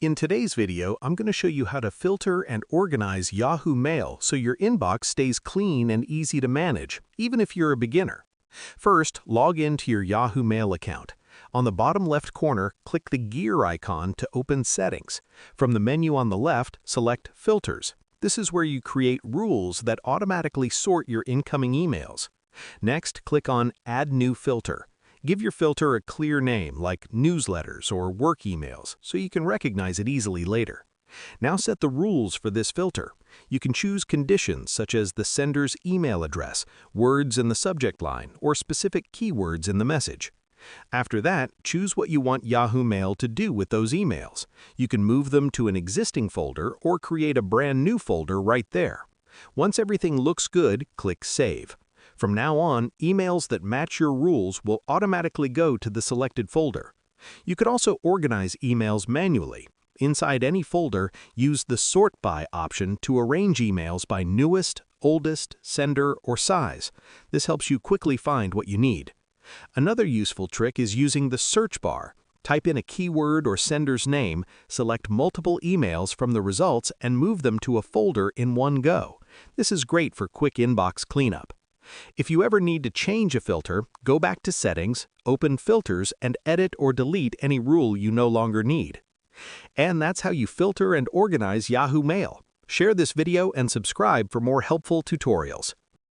In today's video, I'm going to show you how to filter and organize Yahoo Mail so your inbox stays clean and easy to manage, even if you're a beginner. First, log into your Yahoo Mail account. On the bottom left corner, click the gear icon to open Settings. From the menu on the left, select Filters. This is where you create rules that automatically sort your incoming emails. Next, click on Add New Filter. Give your filter a clear name like newsletters or work emails so you can recognize it easily later. Now set the rules for this filter. You can choose conditions such as the sender's email address, words in the subject line, or specific keywords in the message. After that, choose what you want Yahoo Mail to do with those emails. You can move them to an existing folder or create a brand new folder right there. Once everything looks good, click Save. From now on, emails that match your rules will automatically go to the selected folder. You could also organize emails manually. Inside any folder, use the Sort By option to arrange emails by newest, oldest, sender, or size. This helps you quickly find what you need. Another useful trick is using the search bar. Type in a keyword or sender's name, select multiple emails from the results, and move them to a folder in one go. This is great for quick inbox cleanup. If you ever need to change a filter, go back to Settings, open Filters, and edit or delete any rule you no longer need. And that's how you filter and organize Yahoo Mail. Share this video and subscribe for more helpful tutorials.